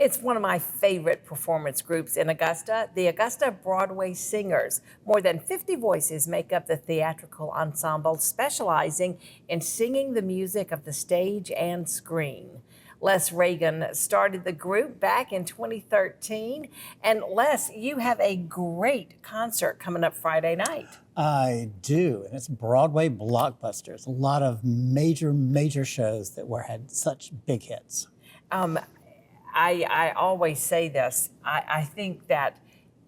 It's one of my favorite performance groups in Augusta, the Augusta Broadway Singers. More than 50 voices make up the theatrical ensemble, specializing in singing the music of the stage and screen. Les Reagan started the group back in 2013. And Les, you have a great concert coming up Friday night. I do, and it's Broadway Blockbusters. A lot of major shows that had such big hits. I always say this. I think that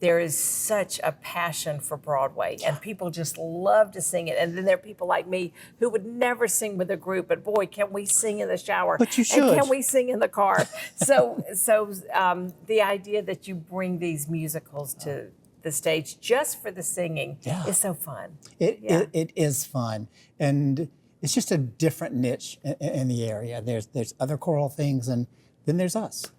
there is such a passion for Broadway, and people just love to sing it. And then there are people like me who would never sing with a group, but boy, can we sing in the shower? But you should. And can we sing in the car? So the idea that you bring these musicals to the stage just for the singing is so fun. It is fun, and it's just a different niche in the area. There's other choral things, and then there's us.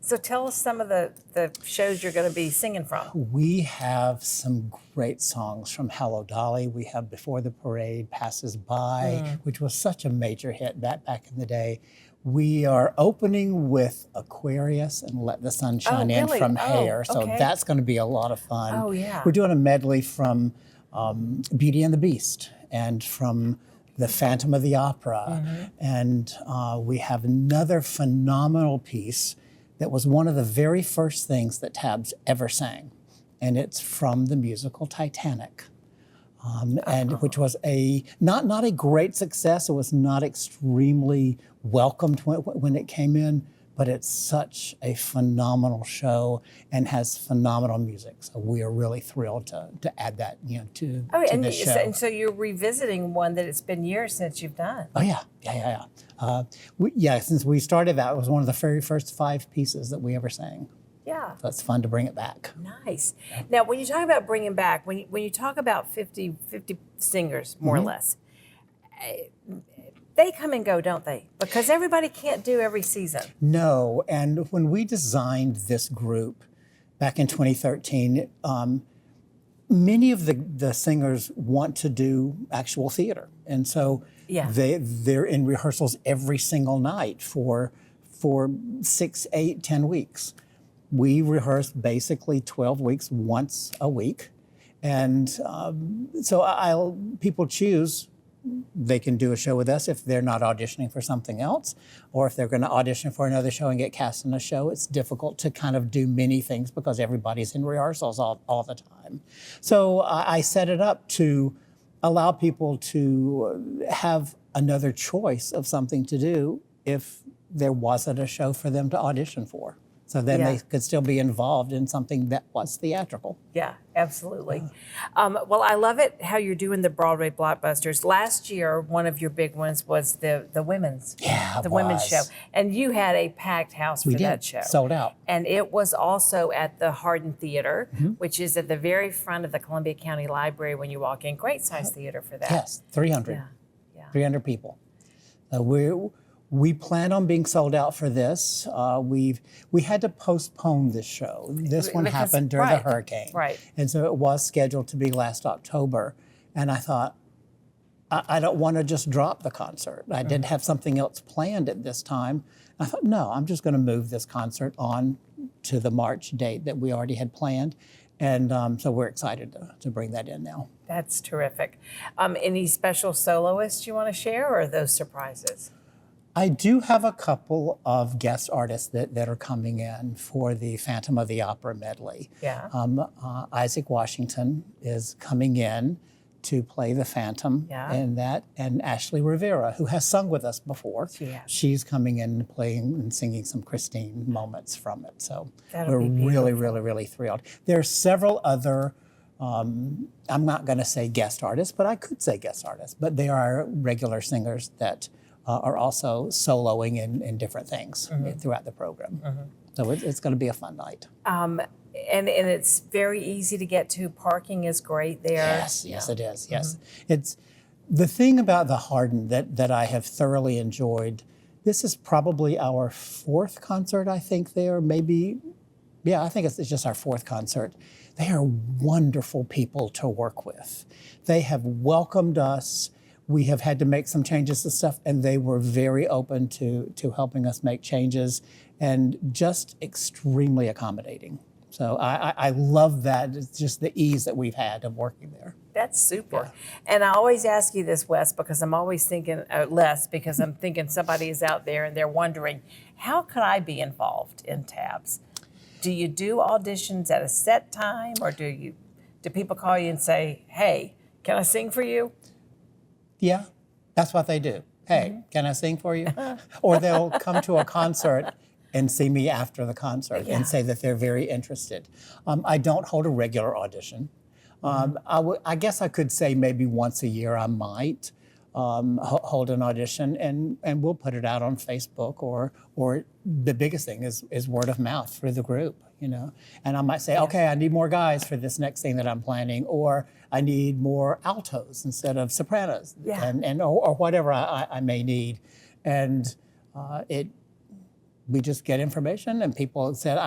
So tell us some of the shows you're going to be singing from. We have some great songs from Hello Dolly. We have Before the Parade, Passes By, which was such a major hit back in the day. We are opening with Aquarius and Let the Sun Shine In from Hair. So that's going to be a lot of fun. Oh, yeah. We're doing a medley from Beauty and the Beast and from The Phantom of the Opera. And we have another phenomenal piece that was one of the very first things that Tabs ever sang. And it's from the musical Titanic. And which was not a great success. It was not extremely welcomed when it came in, but it's such a phenomenal show and has phenomenal music. So we are really thrilled to add that, to this show. And so you're revisiting one that it's been years since you've done. Oh yeah. Since we started that, it was one of the very first 5 pieces that we ever sang. Yeah. So it's fun to bring it back. Nice. Now, when you talk about bringing back, when you talk about 50 singers, more or less, they come and go, don't they? Because everybody can't do every season. No, and when we designed this group back in 2013, many of the singers want to do actual theater. And so they're in rehearsals every single night for 6, 8, 10 weeks. We rehearse basically 12 weeks, once a week. And so people choose. They can do a show with us if they're not auditioning for something else, or if they're going to audition for another show and get cast in a show. It's difficult to kind of do many things because everybody's in rehearsals all the time. So I set it up to allow people to have another choice of something to do if there wasn't a show for them to audition for. So then they could still be involved in something that was theatrical. Yeah, absolutely. Well, I love it how you're doing the Broadway Blockbusters. Last year, one of your big ones was the women's show, and you had a packed house for that show. Sold out. And it was also at the Hardin Theater, which is at the very front of the Columbia County Library when you walk in. Great size theater for that. Yes, 300. 300 people. We plan on being sold out for this. We had to postpone this show. This one happened during the hurricane. Right. And so it was scheduled to be last October. And I thought, I don't want to just drop the concert. I did have something else planned at this time. I thought, no, I'm just going to move this concert on to the March date that we already had planned. And so we're excited to bring that in now. That's terrific. Any special soloists you want to share, or are those surprises? I do have a couple of guest artists that are coming in for the Phantom of the Opera medley. Yeah. Isaac Washington is coming in to play the Phantom in that, and Ashley Rivera, who has sung with us before. She's coming in and playing and singing some Christine moments from it. So we're really thrilled. There are several other, I'm not going to say guest artists, but I could say guest artists, but they are regular singers that are also soloing in different things throughout the program. So it's going to be a fun night. And it's very easy to get to. Parking is great there. Yes, it is. Yes, it's the thing about the Hardin that I have thoroughly enjoyed. This is probably our 4th concert, I think. There, maybe, I think it's just our 4th concert. They are wonderful people to work with. They have welcomed us we have had to make some changes to stuff, and they were very open to helping us make changes and just extremely accommodating. So I love that. It's just the ease that we've had of working there. That's super. And I always ask you this, Wes, because I'm always thinking, Les, because I'm thinking somebody is out there and they're wondering, how could I be involved in TABS? Do you do auditions at a set time, or do people call you and say, hey, can I sing for you? Yeah, that's what they do. Hey, can I sing for you? Or they'll come to a concert and see me after the concert and say that they're very interested. I don't hold a regular audition. I guess I could say maybe once a year I might hold an audition, and we'll put it out on Facebook, or the biggest thing is word of mouth through the group, you know. And I might say, okay, I need more guys for this next thing that I'm planning, or I need more altos instead of sopranos, or whatever I may need. And we just get information, and people said,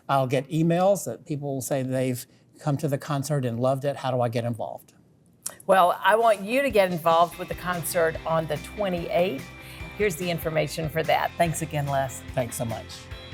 I'll get emails that people say they've come to the concert and loved it. How do I get involved? Well, I want you to get involved with the concert on the 28th. Here's the information for that. Thanks again, Les. Thanks so much.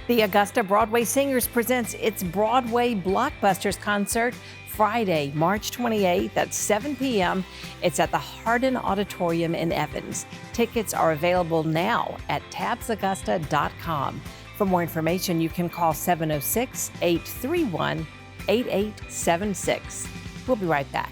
The Augusta Broadway Singers presents its Broadway Blockbusters concert Friday, March 28th at 7 p.m. It's at the Hardin Auditorium in Evans. Tickets are available now at tabsaugusta.com. For more information, you can call 706-831-8876. We'll be right back.